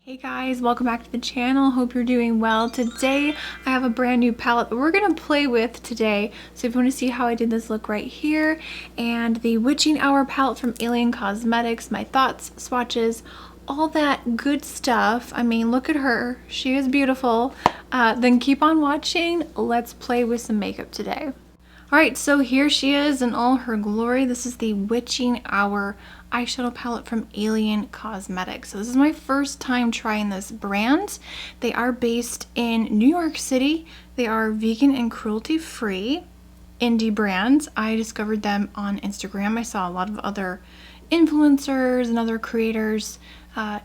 Hey guys, welcome back to the channel. Hope you're doing well. Today I have a brand new palette that we're gonna play with today. So if you want to see how I did this look right here, and the Witching Hour palette from Alien Cosmetics, my thoughts, swatches, all that good stuff. I mean, look at her. She is beautiful. Then keep on watching. Let's play with some makeup today. Alright, so here she is in all her glory. This is the Witching Hour eyeshadow palette from Alien Cosmetics. So this is my first time trying this brand. They are based in New York City. They are vegan and cruelty free indie brands. I discovered them on Instagram. I saw a lot of other influencers and other creators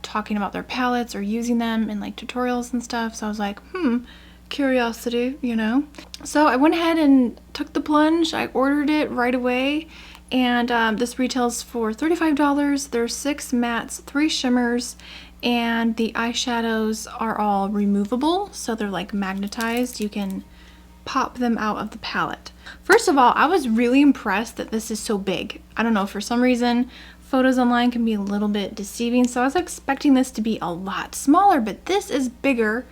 talking about their palettes or using them in like tutorials and stuff. So I was like, curiosity, you know. So I went ahead and took the plunge. I ordered it right away, and this retails for $35. There's 6 mattes, 3 shimmers, and the eyeshadows are all removable, so they're like magnetized. You can pop them out of the palette. First of all, I was really impressed that this is so big. I don't know, for some reason photos online can be a little bit deceiving, so I was expecting this to be a lot smaller, but this is bigger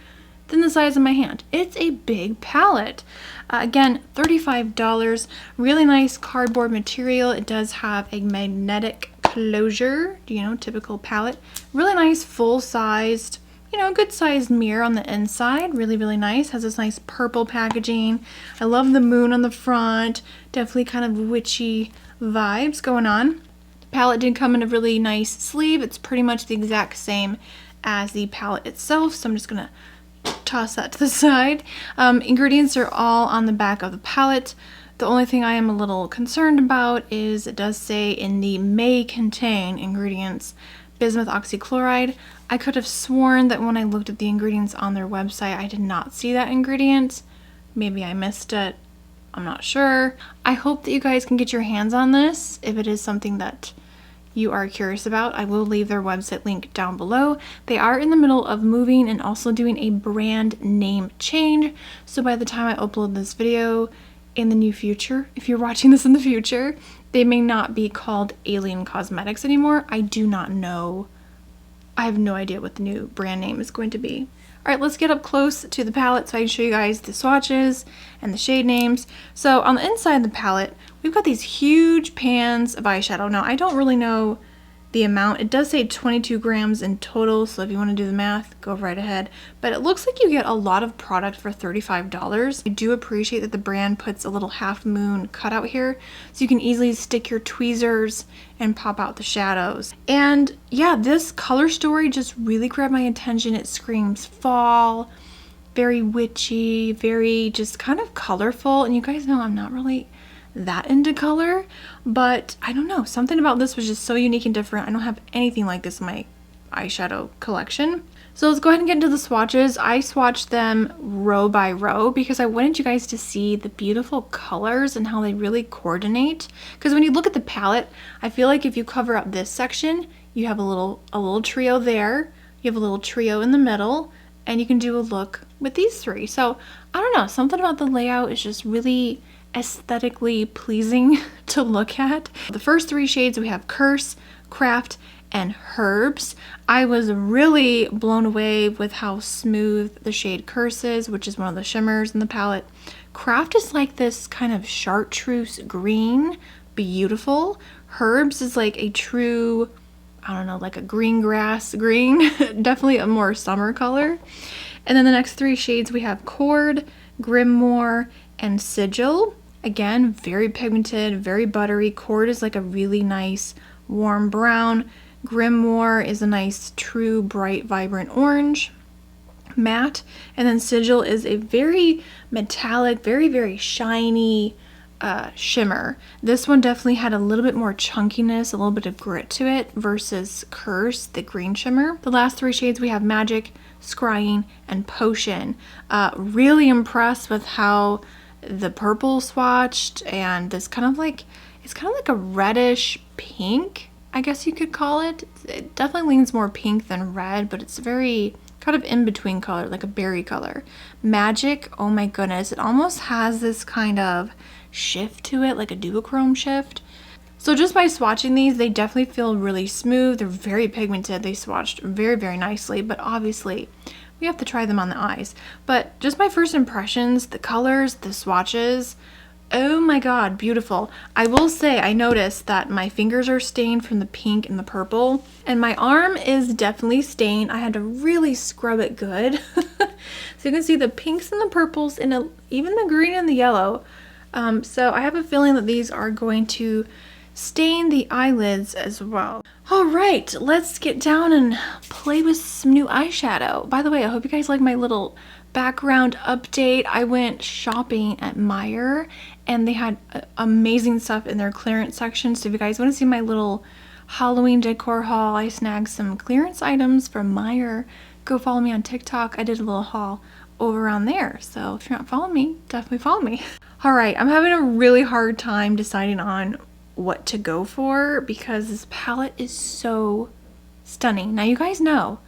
than the size of my hand. It's a big palette. Again, $35. Really nice cardboard material. It does have a magnetic closure, you know, typical palette. Really nice full-sized, you know, good sized mirror on the inside. Really, really nice. Has this nice purple packaging. I love the moon on the front. Definitely kind of witchy vibes going on. The palette did come in a really nice sleeve. It's pretty much the exact same as the palette itself, so I'm just gonna toss that to the side. Ingredients are all on the back of the palette. The only thing I am a little concerned about is it does say in the may contain ingredients bismuth oxychloride. I could have sworn that when I looked at the ingredients on their website I did not see that ingredient. Maybe I missed it. I'm not sure. I hope that you guys can get your hands on this if it is something that you are curious about. I will leave their website link down below. They are in the middle of moving and also doing a brand name change. So by the time I upload this video in the new future, if you're watching this in the future, they may not be called Alien Cosmetics anymore. I do not know. I have no idea what the new brand name is going to be. All right, let's get up close to the palette so I can show you guys the swatches and the shade names. So on the inside of the palette, we've got these huge pans of eyeshadow. Now, I don't really know the amount. It does say 22 grams in total, so if you want to do the math, go right ahead. But it looks like you get a lot of product for $35. I do appreciate that the brand puts a little half moon cutout here, so you can easily stick your tweezers and pop out the shadows. And yeah, this color story just really grabbed my attention. It screams fall, very witchy, very just kind of colorful. And you guys know I'm not really that into color, but I don't know, something about this was just so unique and different. I don't have anything like this in my eyeshadow collection. So let's go ahead and get into the swatches. I swatched them row by row because I wanted you guys to see the beautiful colors and how they really coordinate. Because when you look at the palette, I feel like if you cover up this section, you have a little trio there, you have a little trio in the middle, and you can do a look with these 3. So I don't know, something about the layout is just really aesthetically pleasing to look at. The first 3 shades we have Curse, Craft, and Herbs. I was really blown away with how smooth the shade Curse is, which is one of the shimmers in the palette. Craft is like this kind of chartreuse green, beautiful. Herbs is like a true, I don't know, like a green grass green, definitely a more summer color. And then the next 3 shades we have Cord, Grimoire, and Sigil. Again, very pigmented, very buttery. Cord is like a really nice warm brown. Grimoire is a nice true bright vibrant orange matte, and then Sigil is a very metallic, very shiny shimmer. This one definitely had a little bit more chunkiness, a little bit of grit to it versus Curse, the green shimmer. The last 3 shades we have Magic, Scrying, and Potion. Really impressed with how the purple swatched, and this kind of like, it's kind of like a reddish pink, I guess you could call it. It definitely leans more pink than red, but it's very kind of in between color, like a berry color. Magic, oh my goodness, it almost has this kind of shift to it, like a duochrome shift. So just by swatching these, they definitely feel really smooth. They're very pigmented. They swatched very, very nicely, but obviously we have to try them on the eyes. But just my first impressions, the colors, the swatches, oh my god, beautiful. I will say I noticed that my fingers are stained from the pink and the purple, and my arm is definitely stained. I had to really scrub it good. So you can see the pinks and the purples and even the green and the yellow. So I have a feeling that these are going to stain the eyelids as well. All right, let's get down and play with some new eyeshadow. By the way, I hope you guys like my little background update. I went shopping at Meijer and they had amazing stuff in their clearance section. So if you guys want to see my little Halloween decor haul, I snagged some clearance items from Meijer. Go follow me on TikTok. I did a little haul over around there. So if you're not following me, definitely follow me. All right, I'm having a really hard time deciding on what to go for because this palette is so stunning. Now you guys know,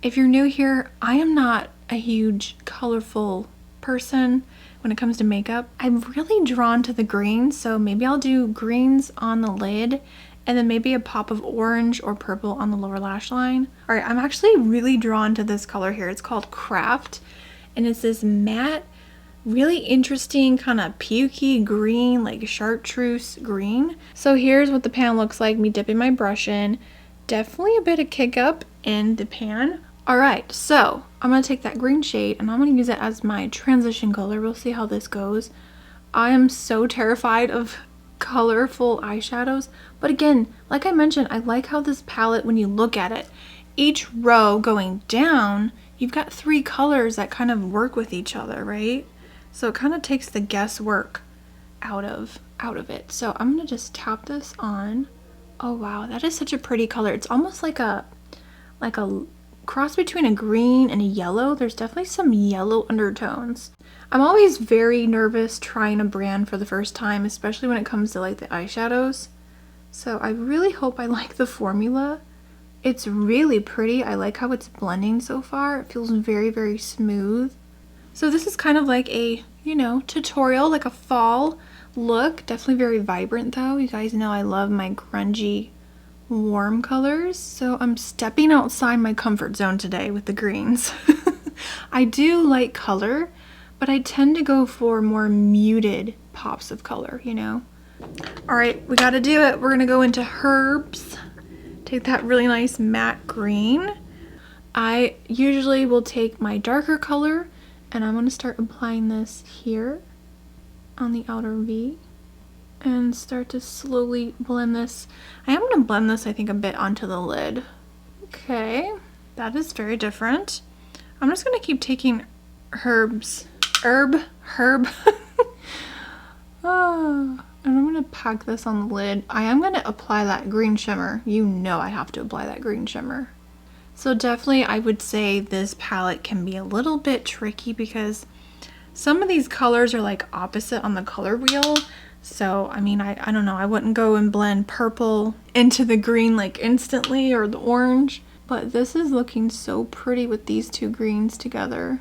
if you're new here, I am not a huge colorful person when it comes to makeup. I'm really drawn to the greens, so maybe I'll do greens on the lid and then maybe a pop of orange or purple on the lower lash line. All right, I'm actually really drawn to this color here. It's called Craft, and it's this matte, really interesting kind of pukey green, like chartreuse green. So here's what the pan looks like, me dipping my brush in. Definitely a bit of kick up in the pan. All right, so I'm gonna take that green shade and I'm gonna use it as my transition color. We'll see how this goes. I am so terrified of colorful eyeshadows, but again, like I mentioned, I like how this palette, when you look at it, each row going down, you've got 3 colors that kind of work with each other, right? So it kind of takes the guesswork out of it. So I'm gonna just tap this on. Oh wow, that is such a pretty color. It's almost like a cross between a green and a yellow. There's definitely some yellow undertones. I'm always very nervous trying a brand for the first time, especially when it comes to like the eyeshadows. So I really hope I like the formula. It's really pretty. I like how it's blending so far. It feels very, very smooth. So this is kind of like a, you know, tutorial, like a fall look. Definitely very vibrant though. You guys know I love my grungy, warm colors. So I'm stepping outside my comfort zone today with the greens. I do like color, but I tend to go for more muted pops of color, you know? All right, we gotta do it. We're gonna go into Herbs. Take that really nice matte green. I usually will take my darker color and I'm gonna start applying this here on the outer V and start to slowly blend this. I am gonna blend this, I think, a bit onto the lid. Okay, that is very different. I'm just gonna keep taking herb. Oh, and I'm gonna pack this on the lid. I am gonna apply that green shimmer. You know I have to apply that green shimmer. So definitely I would say this palette can be a little bit tricky because some of these colors are like opposite on the color wheel. So I mean, I don't know, I wouldn't go and blend purple into the green like instantly, or the orange, but this is looking so pretty with these 2 greens together.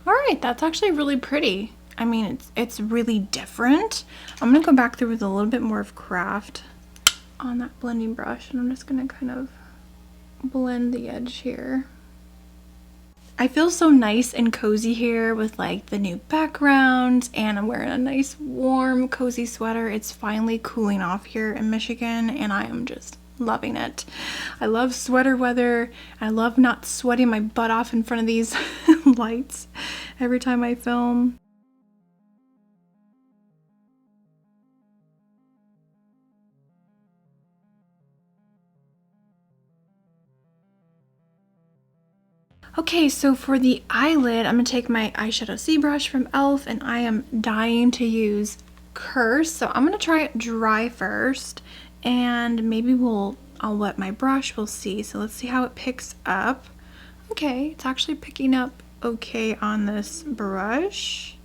All right, that's actually really pretty. I mean, it's really different. I'm gonna go back through with a little bit more of Craft on that blending brush, and I'm just gonna kind of blend the edge here. I feel so nice and cozy here with like the new background, and I'm wearing a nice warm cozy sweater. It's finally cooling off here in Michigan and I am just loving it. I love sweater weather. I love not sweating my butt off in front of these lights every time I film. Okay, so for the eyelid, I'm gonna take my eyeshadow C brush from e.l.f. and I am dying to use Curse. So I'm gonna try it dry first and maybe I'll wet my brush, we'll see. So let's see how it picks up. Okay, it's actually picking up okay on this brush.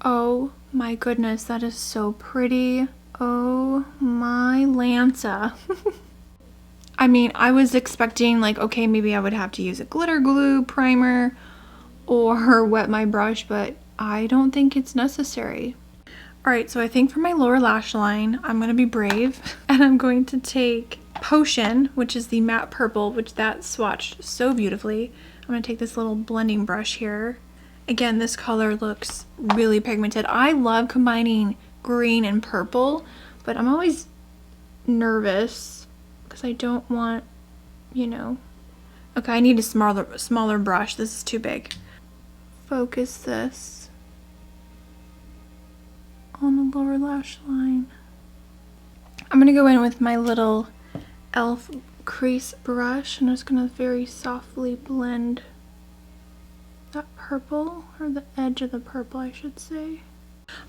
Oh my goodness, that is so pretty. Oh my Lanta. I mean, I was expecting like, okay, maybe I would have to use a glitter glue primer or wet my brush, but I don't think it's necessary. All right, so I think for my lower lash line, I'm gonna be brave and I'm going to take Potion, which is the matte purple, which that swatched so beautifully. I'm gonna take this little blending brush here. Again, this color looks really pigmented. I love combining green and purple, but I'm always nervous because I don't want, you know. Okay, I need a smaller brush. This is too big. Focus this on the lower lash line. I'm gonna go in with my little e.l.f. crease brush and I'm just gonna very softly blend that purple, or the edge of the purple I should say.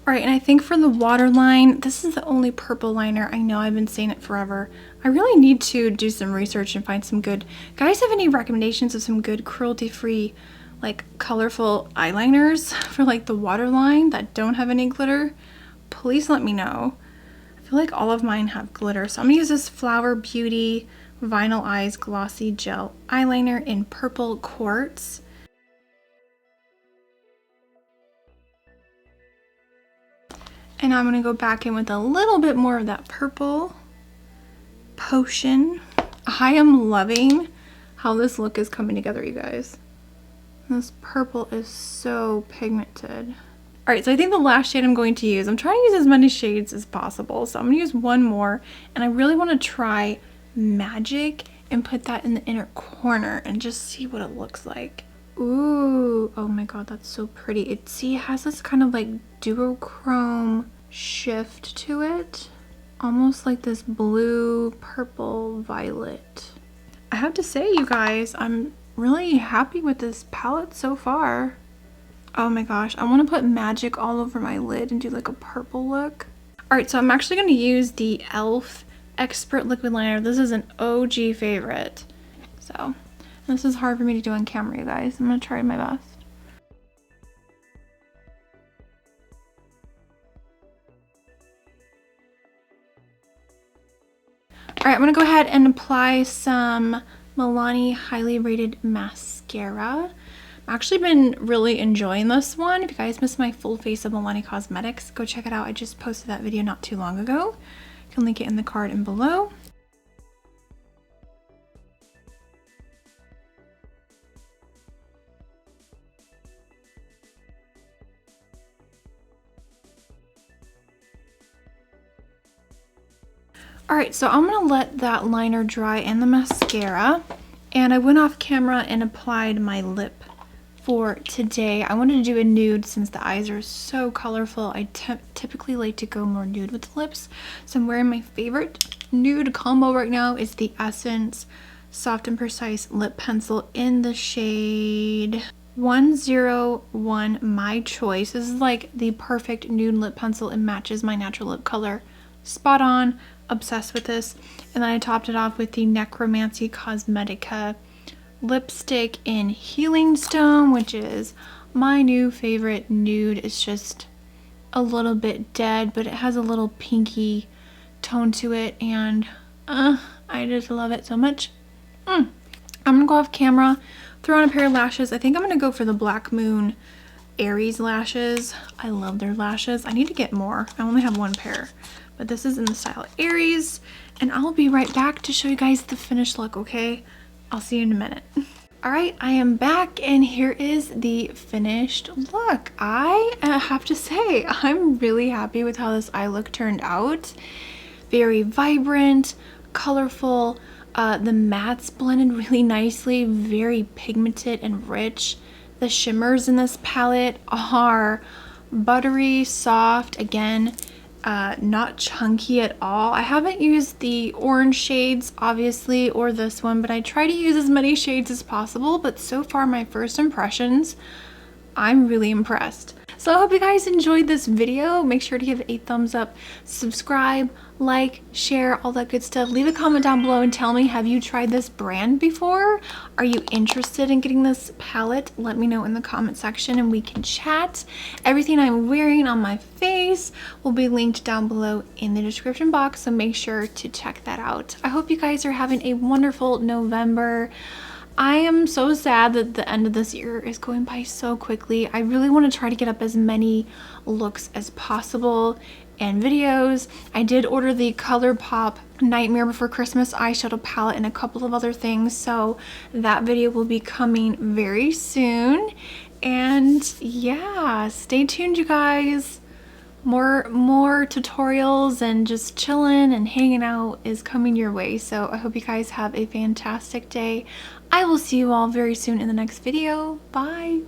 Alright, and I think for the waterline, this is the only purple liner. I know I've been saying it forever. I really need to do some research and find some good... Guys, have any recommendations of some good cruelty-free, like, colorful eyeliners for, like, the waterline that don't have any glitter? Please let me know. I feel like all of mine have glitter. So I'm going to use this Flower Beauty Vinyl Eyes Glossy Gel Eyeliner in Purple Quartz. And I'm going to go back in with a little bit more of that purple Potion. I am loving how this look is coming together, you guys. This purple is so pigmented. Alright, so I think the last shade I'm going to use, I'm trying to use as many shades as possible. So I'm going to use one more. And I really want to try Magic and put that in the inner corner and just see what it looks like. Ooh, oh my god, that's so pretty. It has this kind of like duochrome shift to it. Almost like this blue, purple, violet. I have to say, you guys, I'm really happy with this palette so far. Oh my gosh, I want to put Magic all over my lid and do like a purple look. Alright, so I'm actually going to use the e.l.f. Expert Liquid Liner. This is an OG favorite. So... this is hard for me to do on camera, you guys. I'm gonna try my best. Alright, I'm gonna go ahead and apply some Milani Highly Rated Mascara. I've actually been really enjoying this one. If you guys missed my full face of Milani Cosmetics, go check it out. I just posted that video not too long ago. You can link it in the card and below. Alright, so I'm going to let that liner dry and the mascara. And I went off camera and applied my lip for today. I wanted to do a nude since the eyes are so colorful. I typically like to go more nude with the lips. So I'm wearing my favorite nude combo right now. Is the Essence Soft and Precise Lip Pencil in the shade 101 My Choice. This is like the perfect nude lip pencil. It matches my natural lip color. Spot on. Obsessed with this. And then I topped it off with the Necromancy Cosmetica lipstick in Healing Stone, which is my new favorite nude. It's just a little bit dead, but it has a little pinky tone to it, and I just love it so much. I'm gonna go off camera, throw on a pair of lashes. I think I'm gonna go for the Black Moon Aries lashes. I love their lashes. I need to get more. I only have one pair. But this is in the style Aries, and I'll be right back to show you guys the finished look, okay? I'll see you in a minute. Alright, I am back, and here is the finished look. I have to say, I'm really happy with how this eye look turned out. Very vibrant, colorful. The mattes blended really nicely, very pigmented and rich. The shimmers in this palette are buttery, soft, again, not chunky at all. I haven't used the orange shades, obviously, or this one, but I try to use as many shades as possible. But so far, my first impressions, I'm really impressed. So I hope you guys enjoyed this video. Make sure to give it a thumbs up, subscribe, like, share, all that good stuff. Leave a comment down below and tell me, have you tried this brand before? Are you interested in getting this palette? Let me know in the comment section and we can chat. Everything I'm wearing on my face will be linked down below in the description box, so make sure to check that out. I hope you guys are having a wonderful November. I am so sad that the end of this year is going by so quickly. I really want to try to get up as many looks as possible and videos. I did order the Colourpop Nightmare Before Christmas eyeshadow palette and a couple of other things, so that video will be coming very soon. And yeah, stay tuned, you guys. More tutorials and just chilling and hanging out is coming your way. So I hope you guys have a fantastic day. I will see you all very soon in the next video. Bye.